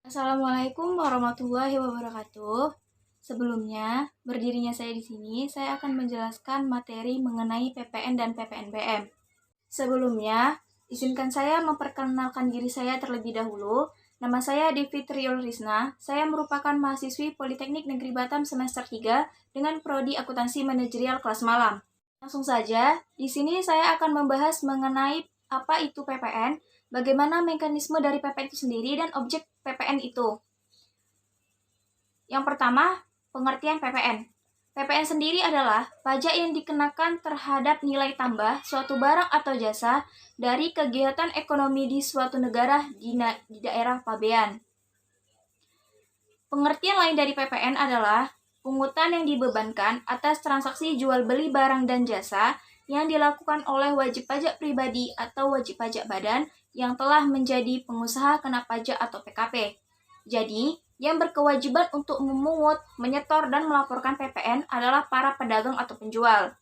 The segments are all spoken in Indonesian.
Assalamualaikum warahmatullahi wabarakatuh. Sebelumnya, berdirinya saya di sini, saya akan menjelaskan materi mengenai PPN dan PPNBM. Sebelumnya, izinkan saya memperkenalkan diri saya terlebih dahulu. Nama saya Devi Triul Risna. Saya merupakan mahasiswi Politeknik Negeri Batam semester 3 dengan prodi Akuntansi Manajerial kelas malam. Langsung saja, di sini saya akan membahas mengenai apa itu PPN, bagaimana mekanisme dari PPN itu sendiri, dan objek PPN itu. Yang pertama, pengertian PPN. PPN sendiri adalah pajak yang dikenakan terhadap nilai tambah suatu barang atau jasa dari kegiatan ekonomi di suatu negara di daerah pabean. Pengertian lain dari PPN adalah pungutan yang dibebankan atas transaksi jual beli barang dan jasa yang dilakukan oleh wajib pajak pribadi atau wajib pajak badan yang telah menjadi pengusaha kena pajak atau PKP. Jadi, yang berkewajiban untuk memungut, menyetor, dan melaporkan PPN adalah para pedagang atau penjual.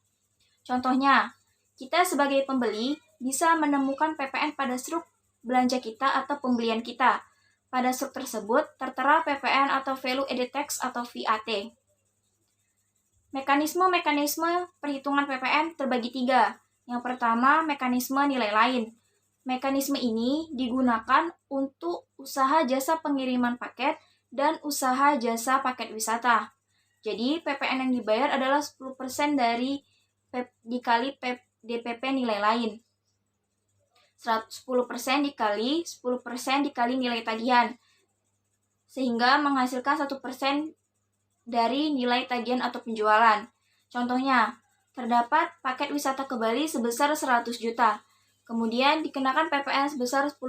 Contohnya, kita sebagai pembeli bisa menemukan PPN pada struk belanja kita atau pembelian kita. Pada struk tersebut tertera PPN atau Value Added Tax atau VAT. Mekanisme perhitungan PPN terbagi 3. Yang pertama, mekanisme nilai lain. Mekanisme ini digunakan untuk usaha jasa pengiriman paket dan usaha jasa paket wisata. Jadi, PPN yang dibayar adalah 10% dikali DPP nilai lain. 10% dikali 10% dikali nilai tagihan, sehingga menghasilkan 1% dari nilai tagihan atau penjualan. Contohnya, terdapat paket wisata ke Bali sebesar 100 juta. Kemudian dikenakan PPN sebesar 10%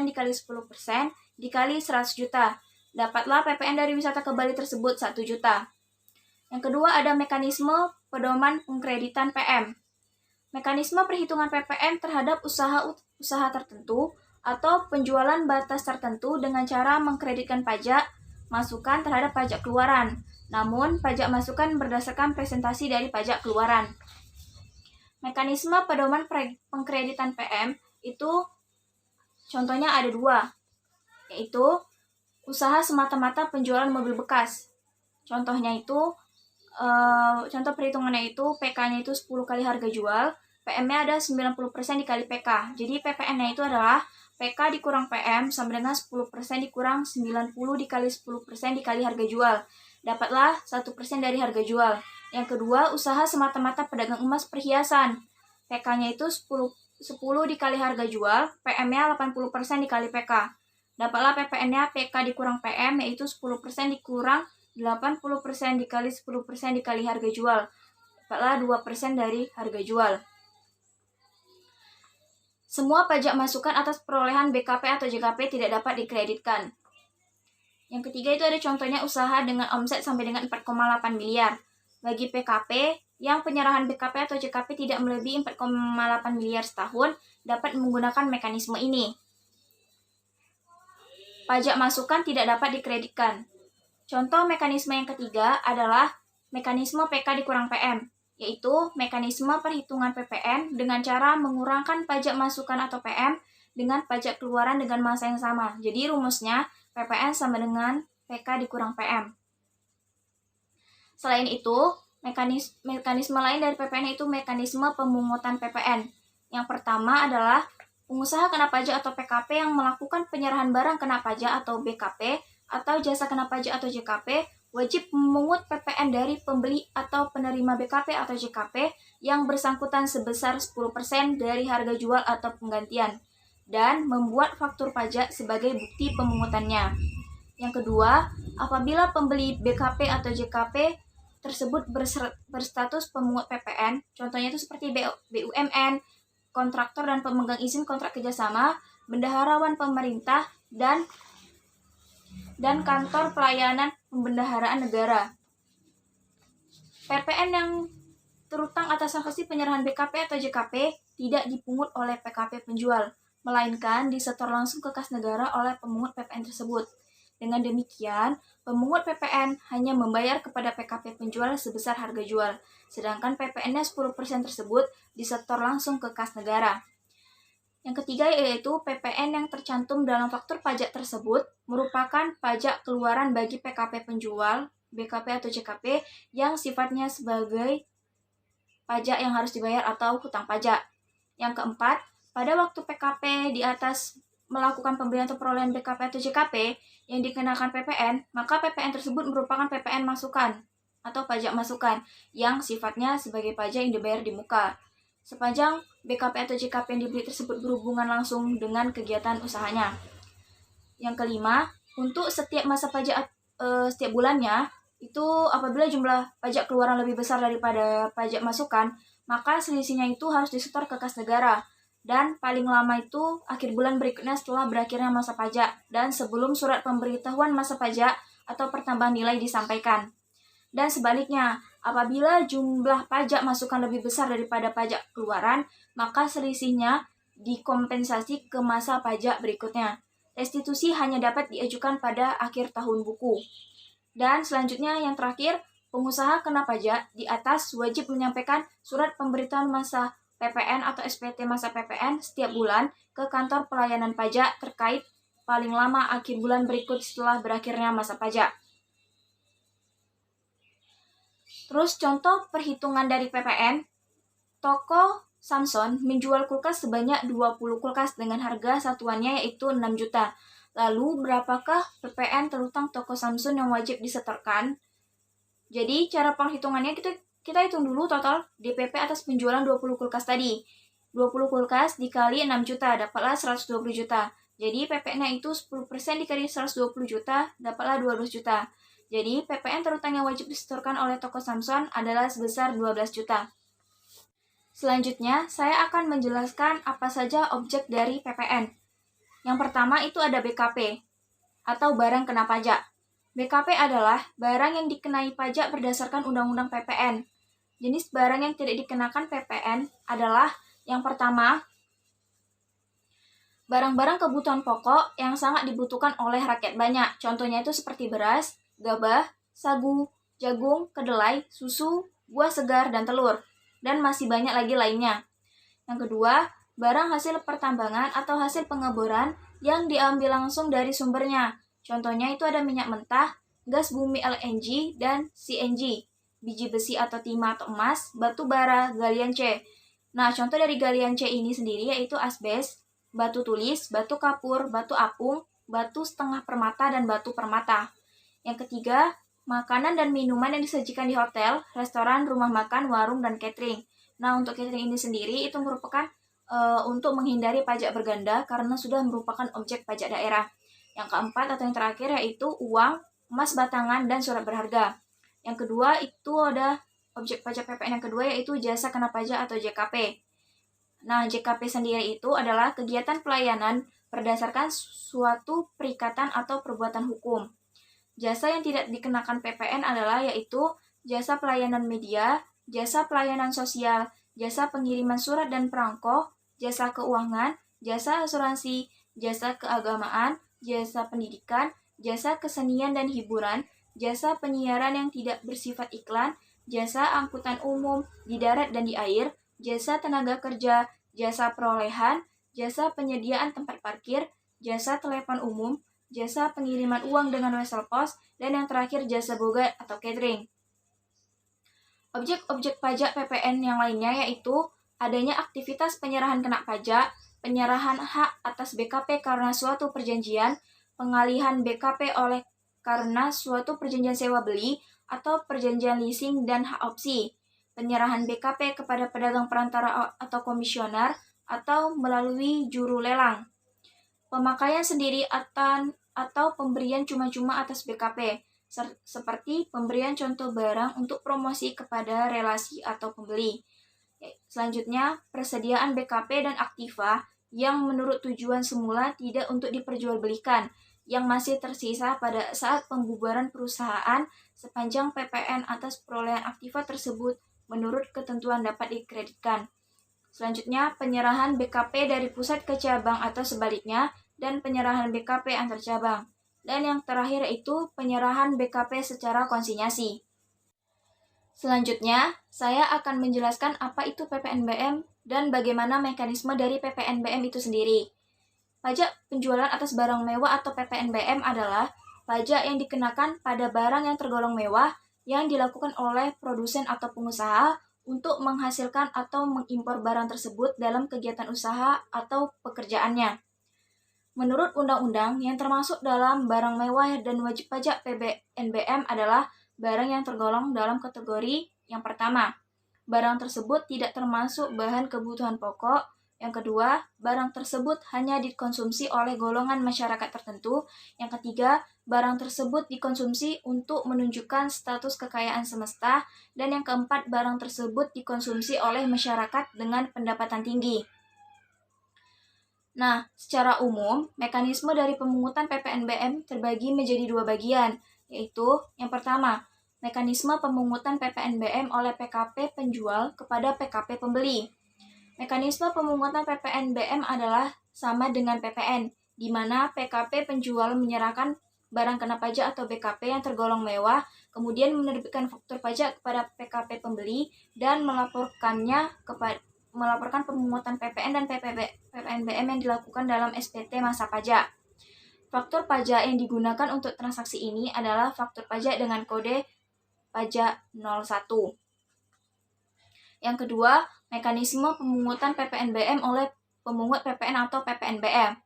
dikali 10% dikali 100 juta. Dapatlah PPN dari wisata ke Bali tersebut 1 juta. Yang kedua ada mekanisme pedoman pengkreditan PM. Mekanisme perhitungan PPN terhadap usaha tertentu atau penjualan batas tertentu dengan cara mengkreditkan pajak masukan terhadap pajak keluaran. Namun, pajak masukan berdasarkan presentasi dari pajak keluaran. Mekanisme pedoman pengkreditan PM itu contohnya ada 2, yaitu usaha semata-mata penjualan mobil bekas. Contohnya itu, contoh perhitungannya itu PK-nya itu 10 kali harga jual, PM-nya ada 90% dikali PK. Jadi PPN-nya itu adalah PK dikurang PM sama dengan 10% dikurang 90 dikali 10% dikali harga jual. Dapatlah 1% dari harga jual. Yang kedua, usaha semata-mata pedagang emas perhiasan. PK-nya itu 10 dikali harga jual, PM-nya 80% dikali PK. Dapatlah PPN-nya PK dikurang PM, yaitu 10% dikurang 80% dikali 10% dikali harga jual. Dapatlah 2% dari harga jual. Semua pajak masukan atas perolehan BKP atau JKP tidak dapat dikreditkan. Yang ketiga itu ada contohnya usaha dengan omset sampai dengan 4,8 miliar. Bagi PKP, yang penyerahan BKP atau JKP tidak melebihi 4,8 miliar setahun, dapat menggunakan mekanisme ini. Pajak masukan tidak dapat dikreditkan. Contoh mekanisme yang ketiga adalah mekanisme PK dikurang PM, yaitu mekanisme perhitungan PPN dengan cara mengurangkan pajak masukan atau PM dengan pajak keluaran dengan masa yang sama. Jadi rumusnya PPN sama dengan PK dikurang PM. Selain itu, mekanisme lain dari PPN itu mekanisme pemungutan PPN. Yang pertama adalah pengusaha kena pajak atau PKP yang melakukan penyerahan barang kena pajak atau BKP atau jasa kena pajak atau JKP wajib memungut PPN dari pembeli atau penerima BKP atau JKP yang bersangkutan sebesar 10% dari harga jual atau penggantian dan membuat faktur pajak sebagai bukti pemungutannya. Yang kedua, apabila pembeli BKP atau JKP tersebut berstatus pemungut PPN, contohnya itu seperti BUMN, kontraktor dan pemegang izin kontrak kerjasama, bendaharawan pemerintah, dan kantor pelayanan pembendaharaan negara. PPN yang terutang atas transaksi penyerahan BKP atau JKP tidak dipungut oleh PKP penjual, melainkan disetor langsung ke kas negara oleh pemungut PPN tersebut. Dengan demikian, pemungut PPN hanya membayar kepada PKP penjual sebesar harga jual, sedangkan PPN-nya 10% tersebut disetor langsung ke kas negara. Yang ketiga yaitu PPN yang tercantum dalam faktur pajak tersebut merupakan pajak keluaran bagi PKP penjual, BKP atau JKP yang sifatnya sebagai pajak yang harus dibayar atau hutang pajak. Yang keempat, pada waktu PKP di atas melakukan pembelian atau perolehan BKP atau JKP yang dikenakan PPN, maka PPN tersebut merupakan PPN masukan atau pajak masukan yang sifatnya sebagai pajak yang dibayar di muka. Sepanjang BKP atau JKP yang dibeli tersebut berhubungan langsung dengan kegiatan usahanya. Yang kelima, untuk setiap masa pajak setiap bulannya, itu apabila jumlah pajak keluaran lebih besar daripada pajak masukan, maka selisihnya itu harus disetor ke kas negara. Dan paling lama itu akhir bulan berikutnya setelah berakhirnya masa pajak dan sebelum surat pemberitahuan masa pajak atau pertambahan nilai disampaikan. Dan sebaliknya, apabila jumlah pajak masukan lebih besar daripada pajak keluaran, maka selisihnya dikompensasi ke masa pajak berikutnya. Restitusi hanya dapat diajukan pada akhir tahun buku. Dan selanjutnya yang terakhir, pengusaha kena pajak di atas wajib menyampaikan surat pemberitahuan masa PPN atau SPT masa PPN setiap bulan ke kantor pelayanan pajak terkait paling lama akhir bulan berikut setelah berakhirnya masa pajak. Terus contoh perhitungan dari PPN, toko Samson menjual kulkas sebanyak 20 kulkas dengan harga satuannya yaitu 6 juta. Lalu berapakah PPN terutang toko Samsung yang wajib disetorkan? Jadi cara perhitungannya kita hitung dulu total DPP atas penjualan 20 kulkas tadi. 20 kulkas dikali 6 juta dapatlah 120 juta. Jadi PPN-nya itu 10% dikali 120 juta dapatlah 12 juta. Jadi, PPN terutang yang wajib disetorkan oleh toko Samson adalah sebesar 12 juta. Selanjutnya, saya akan menjelaskan apa saja objek dari PPN. Yang pertama itu ada BKP, atau barang kena pajak. BKP adalah barang yang dikenai pajak berdasarkan Undang-Undang PPN. Jenis barang yang tidak dikenakan PPN adalah yang pertama, barang-barang kebutuhan pokok yang sangat dibutuhkan oleh rakyat banyak. Contohnya itu seperti beras, gabah, sagu, jagung, kedelai, susu, buah segar, dan telur. Dan masih banyak lagi lainnya. Yang kedua, barang hasil pertambangan atau hasil pengeboran yang diambil langsung dari sumbernya. Contohnya itu ada minyak mentah, gas bumi LNG, dan CNG, biji besi atau timah atau emas, batu bara, galian C. Nah, contoh dari galian C ini sendiri yaitu asbes, batu tulis, batu kapur, batu apung, batu setengah permata, dan batu permata. Yang ketiga, makanan dan minuman yang disajikan di hotel, restoran, rumah makan, warung, dan catering. Nah, untuk catering ini sendiri itu merupakan untuk menghindari pajak berganda karena sudah merupakan objek pajak daerah. Yang keempat atau yang terakhir yaitu uang, emas batangan, dan surat berharga. Yang kedua itu ada objek pajak PPN yang kedua yaitu jasa kena pajak atau JKP. Nah, JKP sendiri itu adalah kegiatan pelayanan berdasarkan suatu perikatan atau perbuatan hukum. Jasa yang tidak dikenakan PPN adalah yaitu jasa pelayanan media, jasa pelayanan sosial, jasa pengiriman surat dan perangko, jasa keuangan, jasa asuransi, jasa keagamaan, jasa pendidikan, jasa kesenian dan hiburan, jasa penyiaran yang tidak bersifat iklan, jasa angkutan umum di darat dan di air, jasa tenaga kerja, jasa perolehan, jasa penyediaan tempat parkir, jasa telepon umum, jasa pengiriman uang dengan wesel pos, dan yang terakhir jasa boga atau catering. Objek-objek pajak PPN yang lainnya yaitu adanya aktivitas penyerahan kena pajak, penyerahan hak atas BKP karena suatu perjanjian, pengalihan BKP oleh karena suatu perjanjian sewa beli atau perjanjian leasing dan hak opsi, penyerahan BKP kepada pedagang perantara atau komisioner atau melalui juru lelang. Pemakaian sendiri atau pemberian cuma-cuma atas BKP, seperti pemberian contoh barang untuk promosi kepada relasi atau pembeli. Selanjutnya, persediaan BKP dan aktiva yang menurut tujuan semula tidak untuk diperjualbelikan, yang masih tersisa pada saat pembubaran perusahaan sepanjang PPN atas perolehan aktiva tersebut menurut ketentuan dapat dikreditkan. Selanjutnya, penyerahan BKP dari pusat ke cabang atau sebaliknya, dan penyerahan BKP antar cabang. Dan yang terakhir itu penyerahan BKP secara konsinyasi. Selanjutnya, saya akan menjelaskan apa itu PPNBM dan bagaimana mekanisme dari PPNBM itu sendiri. Pajak penjualan atas barang mewah atau PPNBM adalah pajak yang dikenakan pada barang yang tergolong mewah yang dilakukan oleh produsen atau pengusaha untuk menghasilkan atau mengimpor barang tersebut dalam kegiatan usaha atau pekerjaannya. Menurut undang-undang, yang termasuk dalam barang mewah dan wajib pajak PPNBM adalah barang yang tergolong dalam kategori yang pertama, barang tersebut tidak termasuk bahan kebutuhan pokok. Yang kedua, barang tersebut hanya dikonsumsi oleh golongan masyarakat tertentu. Yang ketiga, barang tersebut dikonsumsi untuk menunjukkan status kekayaan semesta. Dan yang keempat, barang tersebut dikonsumsi oleh masyarakat dengan pendapatan tinggi. Nah, secara umum, mekanisme dari pemungutan PPNBM terbagi menjadi dua bagian, yaitu yang pertama, mekanisme pemungutan PPNBM oleh PKP penjual kepada PKP pembeli. Mekanisme pemungutan PPNBM adalah sama dengan PPN, di mana PKP penjual menyerahkan barang kena pajak atau BKP yang tergolong mewah, kemudian menerbitkan faktur pajak kepada PKP pembeli dan melaporkan pemungutan PPN dan PPNBM yang dilakukan dalam SPT masa pajak. Faktur pajak yang digunakan untuk transaksi ini adalah faktur pajak dengan kode pajak 01. Yang kedua, mekanisme pemungutan PPNBM oleh pemungut PPN atau PPNBM.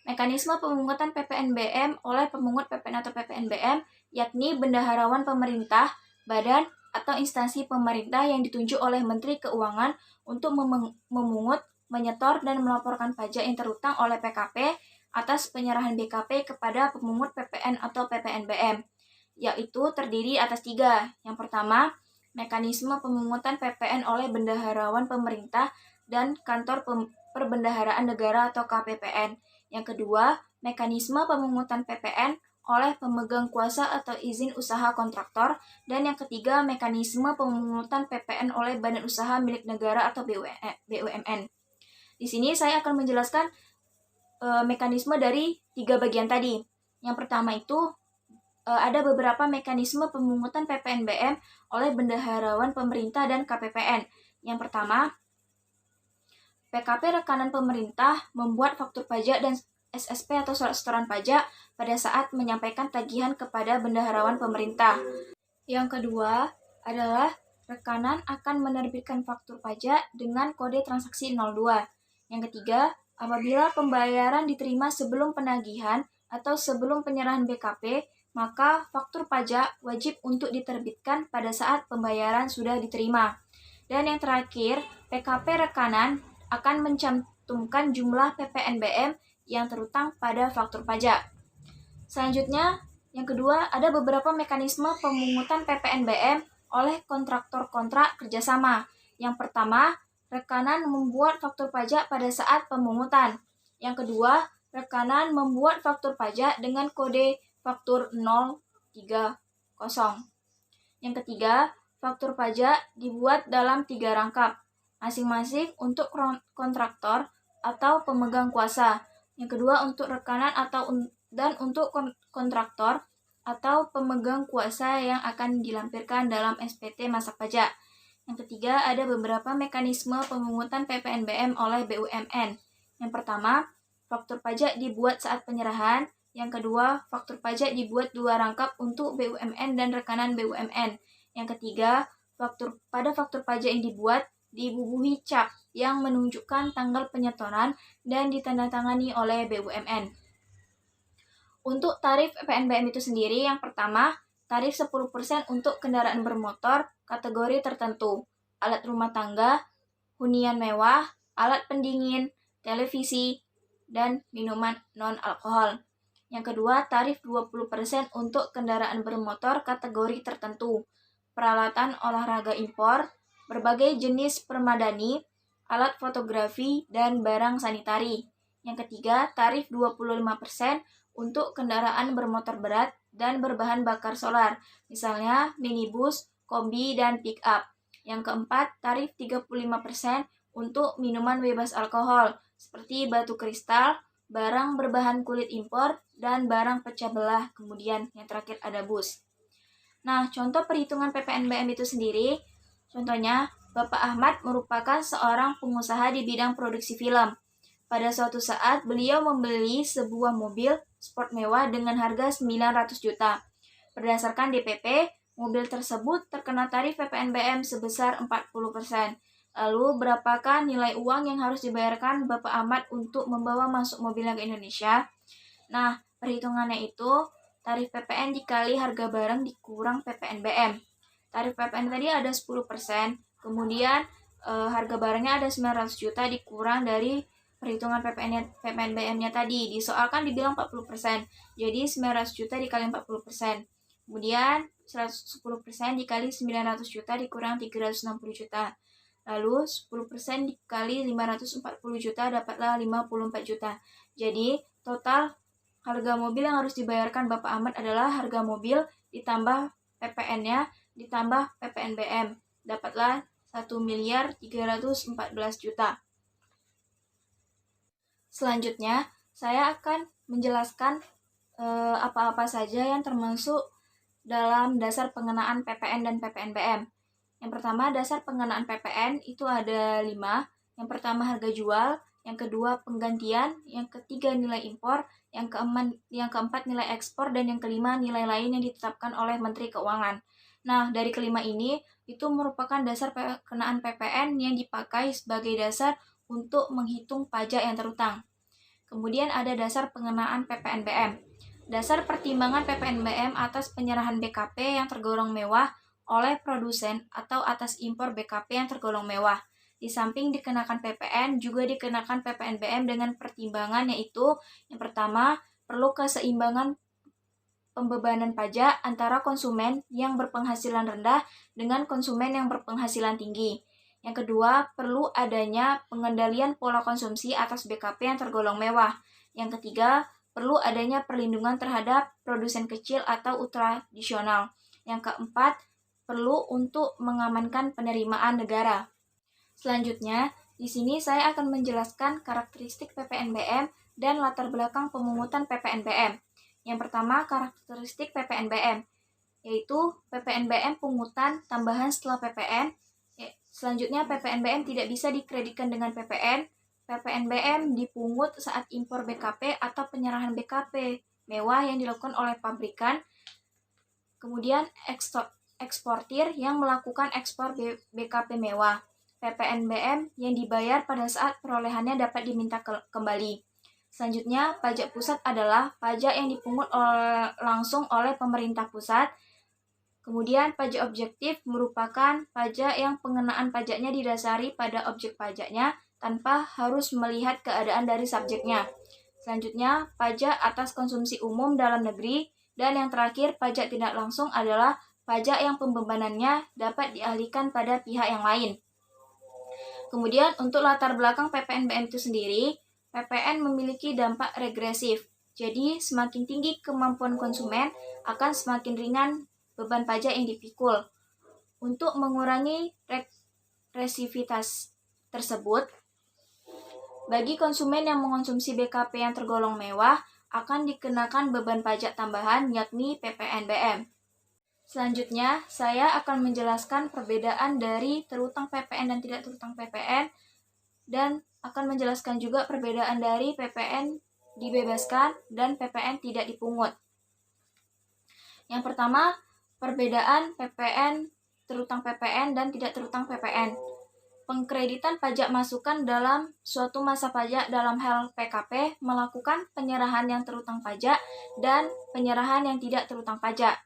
Mekanisme pemungutan PPNBM oleh pemungut PPN atau PPNBM yakni bendaharawan pemerintah, badan, atau instansi pemerintah yang ditunjuk oleh Menteri Keuangan untuk memungut, menyetor, dan melaporkan pajak yang terutang oleh PKP atas penyerahan BKP kepada pemungut PPN atau PPNBM, yaitu terdiri atas 3. Yang pertama, mekanisme pemungutan PPN oleh bendaharawan pemerintah dan kantor perbendaharaan negara atau KPPN. Yang kedua, mekanisme pemungutan PPN oleh pemegang kuasa atau izin usaha kontraktor. Dan yang ketiga, mekanisme pemungutan PPN oleh badan usaha milik negara atau BUMN. Di sini saya akan menjelaskan mekanisme dari 3 bagian tadi. Yang pertama itu ada beberapa mekanisme pemungutan PPNBM oleh bendaharawan pemerintah dan KPPN. Yang pertama, PKP rekanan pemerintah membuat faktur pajak dan SSP atau surat setoran pajak pada saat menyampaikan tagihan kepada bendaharawan pemerintah. Yang kedua adalah rekanan akan menerbitkan faktur pajak dengan kode transaksi 02. Yang ketiga, apabila pembayaran diterima sebelum penagihan atau sebelum penyerahan BKP, maka faktur pajak wajib untuk diterbitkan pada saat pembayaran sudah diterima. Dan yang terakhir, PKP rekanan akan mencantumkan jumlah PPNBM yang terutang pada faktur pajak. Selanjutnya, yang kedua, ada beberapa mekanisme pemungutan PPNBM oleh kontraktor kontrak kerjasama. Yang pertama, rekanan membuat faktur pajak pada saat pemungutan. Yang kedua, rekanan membuat faktur pajak dengan kode faktur 030. Yang ketiga, faktur pajak dibuat dalam 3 rangkap, masing-masing untuk kontraktor atau pemegang kuasa. Yang kedua untuk rekanan dan untuk kontraktor atau pemegang kuasa yang akan dilampirkan dalam SPT masa pajak. Yang ketiga, ada beberapa mekanisme pemungutan PPNBM oleh BUMN. Yang pertama, faktur pajak dibuat saat penyerahan. Yang kedua, faktur pajak dibuat 2 rangkap untuk BUMN dan rekanan BUMN. Yang ketiga, pada faktur pajak yang dibuat dibubuhi cap yang menunjukkan tanggal penyetoran dan ditandatangani oleh BUMN. Untuk tarif PPNBM itu sendiri, yang pertama, tarif 10% untuk kendaraan bermotor kategori tertentu, alat rumah tangga, hunian mewah, alat pendingin, televisi, dan minuman non-alkohol. Yang kedua, tarif 20% untuk kendaraan bermotor kategori tertentu, peralatan olahraga impor, berbagai jenis permadani, alat fotografi, dan barang sanitari. Yang ketiga, tarif 25% untuk kendaraan bermotor berat dan berbahan bakar solar, misalnya minibus, kombi, dan pick-up. Yang keempat, tarif 35% untuk minuman bebas alkohol, seperti batu kristal, barang berbahan kulit impor, dan barang pecah belah. Kemudian yang terakhir ada bus. Nah, contoh perhitungan PPNBM itu sendiri, Contohnya, Bapak Ahmad merupakan seorang pengusaha di bidang produksi film. Pada suatu saat, beliau membeli sebuah mobil sport mewah dengan harga 900 juta. Berdasarkan DPP, mobil tersebut terkena tarif PPNBM sebesar 40%. Lalu, berapakah nilai uang yang harus dibayarkan Bapak Ahmad untuk membawa masuk mobilnya ke Indonesia? Nah, perhitungannya itu tarif PPN dikali harga barang dikurang PPNBM. Tarif PPN tadi ada 10%, kemudian harga barangnya ada 900 juta dikurang dari perhitungan PPNBM-nya tadi. Di soal kan dibilang 40%, jadi 900 juta dikali 40%. Kemudian 110% dikali 900 juta dikurang 360 juta. Lalu 10% dikali 540 juta dapatlah 54 juta. Jadi total harga mobil yang harus dibayarkan Bapak Ahmad adalah harga mobil ditambah PPN-nya ditambah PPNBM. Dapatlah 1.314 juta. Selanjutnya, saya akan menjelaskan apa-apa saja yang termasuk dalam dasar pengenaan PPN dan PPNBM. Yang pertama, dasar pengenaan PPN itu ada 5. Yang pertama, harga jual. Yang kedua, penggantian. Yang ketiga, nilai impor. Yang keempat, nilai ekspor. Dan yang kelima, nilai lain yang ditetapkan oleh Menteri Keuangan. Nah, dari kelima ini, itu merupakan dasar pengenaan PPN yang dipakai sebagai dasar untuk menghitung pajak yang terutang. Kemudian ada dasar pengenaan PPNBM. Dasar pertimbangan PPNBM atas penyerahan BKP yang tergolong mewah oleh produsen atau atas impor BKP yang tergolong mewah. Di samping dikenakan PPN, juga dikenakan PPNBM dengan pertimbangan yaitu yang pertama, perlu keseimbangan pembebanan pajak antara konsumen yang berpenghasilan rendah dengan konsumen yang berpenghasilan tinggi. Yang kedua, perlu adanya pengendalian pola konsumsi atas BKP yang tergolong mewah. Yang ketiga, perlu adanya perlindungan terhadap produsen kecil atau ultradisional. Yang keempat, perlu untuk mengamankan penerimaan negara. Selanjutnya, di sini saya akan menjelaskan karakteristik PPNBM dan latar belakang pemungutan PPNBM. Yang pertama, karakteristik PPNBM, yaitu PPNBM pungutan tambahan setelah PPN. Selanjutnya, PPNBM tidak bisa dikreditkan dengan PPN. PPNBM dipungut saat impor BKP atau penyerahan BKP mewah yang dilakukan oleh pabrikan. Kemudian, eksportir yang melakukan ekspor BKP mewah. PPNBM yang dibayar pada saat perolehannya dapat diminta kembali. Selanjutnya, pajak pusat adalah pajak yang dipungut langsung oleh pemerintah pusat. Kemudian, pajak objektif merupakan pajak yang pengenaan pajaknya didasari pada objek pajaknya tanpa harus melihat keadaan dari subjeknya. Selanjutnya, pajak atas konsumsi umum dalam negeri. Dan yang terakhir, pajak tidak langsung adalah pajak yang pembebanannya dapat dialihkan pada pihak yang lain. Kemudian, untuk latar belakang PPNBM itu sendiri, PPN memiliki dampak regresif. Jadi, semakin tinggi kemampuan konsumen, akan semakin ringan beban pajak yang dipikul. Untuk mengurangi regresivitas tersebut, bagi konsumen yang mengonsumsi BKP yang tergolong mewah, akan dikenakan beban pajak tambahan yakni PPNBM. Selanjutnya, saya akan menjelaskan perbedaan dari terutang PPN dan tidak terutang PPN, dan akan menjelaskan juga perbedaan dari PPN dibebaskan dan PPN tidak dipungut. Yang pertama, perbedaan PPN, terutang PPN, dan tidak terutang PPN. Pengkreditan pajak masukan dalam suatu masa pajak dalam hal PKP melakukan penyerahan yang terutang pajak dan penyerahan yang tidak terutang pajak.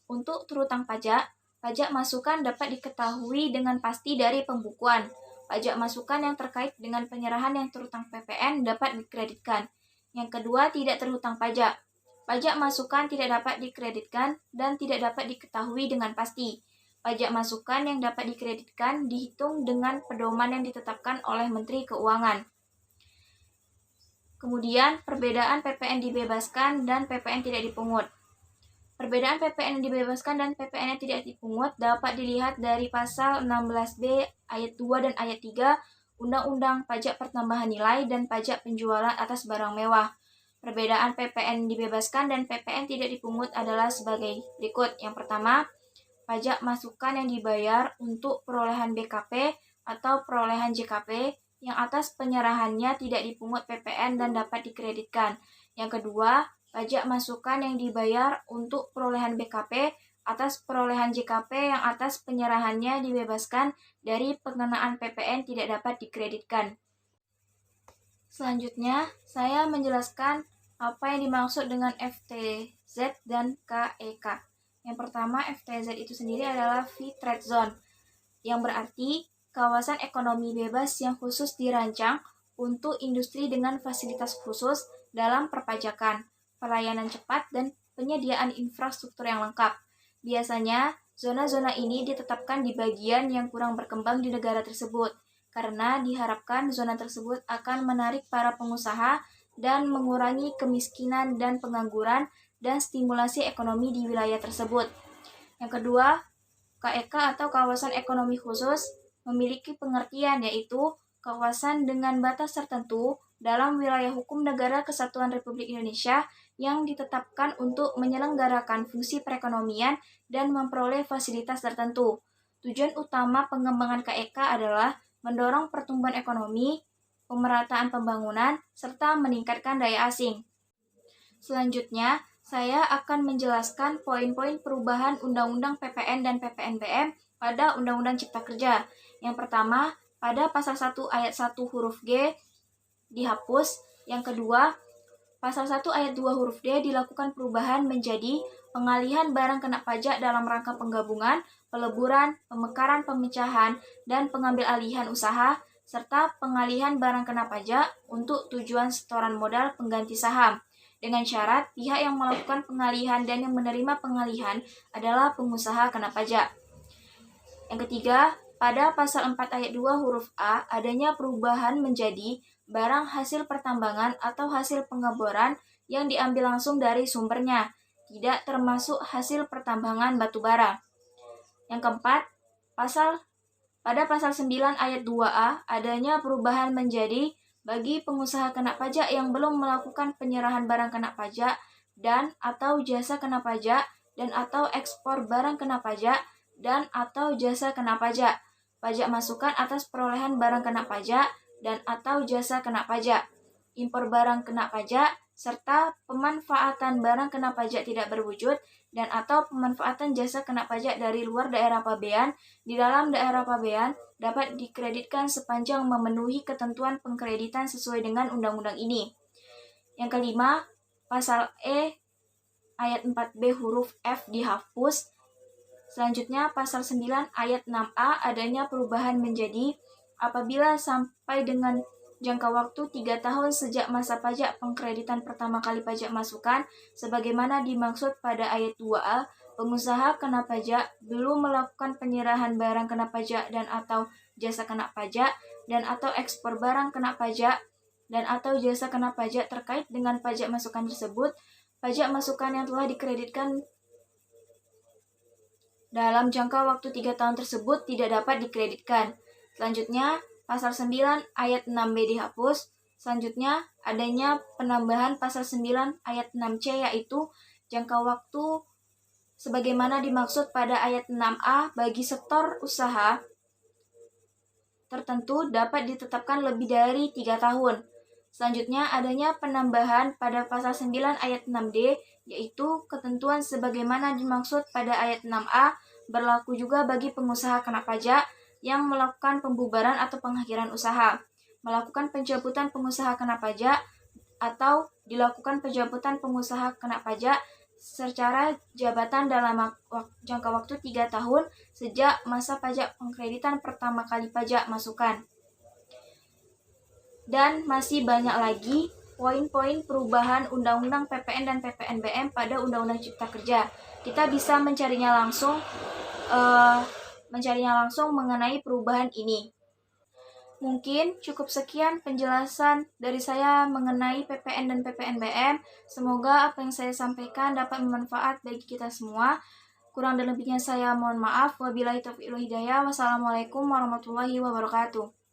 Untuk terutang pajak, pajak masukan dapat diketahui dengan pasti dari pembukuan. Pajak masukan yang terkait dengan penyerahan yang terutang PPN dapat dikreditkan. Yang kedua, tidak terhutang pajak. Pajak masukan tidak dapat dikreditkan dan tidak dapat diketahui dengan pasti. Pajak masukan yang dapat dikreditkan dihitung dengan pedoman yang ditetapkan oleh Menteri Keuangan. Kemudian, perbedaan PPN dibebaskan dan PPN tidak dipungut. Perbedaan PPN yang dibebaskan dan PPN yang tidak dipungut dapat dilihat dari pasal 16B ayat 2 dan ayat 3 Undang-Undang Pajak Pertambahan Nilai dan Pajak Penjualan atas Barang Mewah. Perbedaan PPN dibebaskan dan PPN tidak dipungut adalah sebagai berikut. Yang pertama, pajak masukan yang dibayar untuk perolehan BKP atau perolehan JKP yang atas penyerahannya tidak dipungut PPN dan dapat dikreditkan. Yang kedua, pajak masukan yang dibayar untuk perolehan BKP atas perolehan JKP yang atas penyerahannya dibebaskan dari pengenaan PPN tidak dapat dikreditkan. Selanjutnya, saya menjelaskan apa yang dimaksud dengan FTZ dan KEK. Yang pertama, FTZ itu sendiri adalah Free Trade Zone, yang berarti kawasan ekonomi bebas yang khusus dirancang untuk industri dengan fasilitas khusus dalam perpajakan, pelayanan cepat, dan penyediaan infrastruktur yang lengkap. Biasanya, zona-zona ini ditetapkan di bagian yang kurang berkembang di negara tersebut, karena diharapkan zona tersebut akan menarik para pengusaha dan mengurangi kemiskinan dan pengangguran dan stimulasi ekonomi di wilayah tersebut. Yang kedua, KEK atau kawasan ekonomi khusus memiliki pengertian yaitu kawasan dengan batas tertentu dalam wilayah hukum Negara Kesatuan Republik Indonesia yang ditetapkan untuk menyelenggarakan fungsi perekonomian dan memperoleh fasilitas tertentu. Tujuan utama pengembangan KEK adalah mendorong pertumbuhan ekonomi, pemerataan pembangunan, serta meningkatkan daya asing. Selanjutnya, saya akan menjelaskan poin-poin perubahan Undang-Undang PPN dan PPNBM pada Undang-Undang Cipta Kerja. Yang pertama, pada pasal 1 ayat 1 huruf G dihapus. Yang kedua, pasal 1 ayat 2 huruf D dilakukan perubahan menjadi pengalihan barang kena pajak dalam rangka penggabungan, peleburan, pemekaran pemecahan, dan pengambil alihan usaha, serta pengalihan barang kena pajak untuk tujuan setoran modal pengganti saham. Dengan syarat, pihak yang melakukan pengalihan dan yang menerima pengalihan adalah pengusaha kena pajak. Yang ketiga, pada pasal 4 ayat 2 huruf A, adanya perubahan menjadi barang hasil pertambangan atau hasil pengeboran yang diambil langsung dari sumbernya, tidak termasuk hasil pertambangan batu bara. Yang keempat, pada pasal 9 ayat 2A, adanya perubahan menjadi bagi pengusaha kena pajak yang belum melakukan penyerahan barang kena pajak dan atau jasa kena pajak dan atau ekspor barang kena pajak dan atau jasa kena pajak, pajak masukan atas perolehan barang kena pajak dan atau jasa kena pajak, impor barang kena pajak, serta pemanfaatan barang kena pajak tidak berwujud dan atau pemanfaatan jasa kena pajak dari luar daerah pabean di dalam daerah pabean dapat dikreditkan sepanjang memenuhi ketentuan pengkreditan sesuai dengan undang-undang ini. Yang kelima, pasal E ayat 4B huruf F dihapus. Selanjutnya, pasal 9 ayat 6A adanya perubahan menjadi apabila sampai dengan jangka waktu 3 tahun sejak masa pajak pengkreditan pertama kali pajak masukan, sebagaimana dimaksud pada ayat 2A, pengusaha kena pajak belum melakukan penyerahan barang kena pajak dan atau jasa kena pajak dan atau ekspor barang kena pajak dan atau jasa kena pajak terkait dengan pajak masukan tersebut, pajak masukan yang telah dikreditkan dalam jangka waktu 3 tahun tersebut tidak dapat dikreditkan. Selanjutnya, pasal 9 ayat 6B dihapus. Selanjutnya, adanya penambahan pasal 9 ayat 6C yaitu jangka waktu sebagaimana dimaksud pada ayat 6A bagi sektor usaha tertentu dapat ditetapkan lebih dari 3 tahun. Selanjutnya, adanya penambahan pada pasal 9 ayat 6D yaitu ketentuan sebagaimana dimaksud pada ayat 6A berlaku juga bagi pengusaha kena pajak yang melakukan pembubaran atau pengakhiran usaha, melakukan pencabutan pengusaha kena pajak, atau dilakukan pencabutan pengusaha kena pajak secara jabatan dalam jangka waktu 3 tahun sejak masa pajak pengkreditan pertama kali pajak masukan. Dan masih banyak lagi poin-poin perubahan Undang-Undang PPN dan PPNBM pada Undang-Undang Cipta Kerja. Kita bisa mencarinya langsung mengenai perubahan ini. Mungkin cukup sekian penjelasan dari saya mengenai PPN dan PPNBM. Semoga apa yang saya sampaikan dapat bermanfaat bagi kita semua. Kurang dan lebihnya saya mohon maaf. Wabillahi taufiq wal hidayah. Wassalamualaikum warahmatullahi wabarakatuh.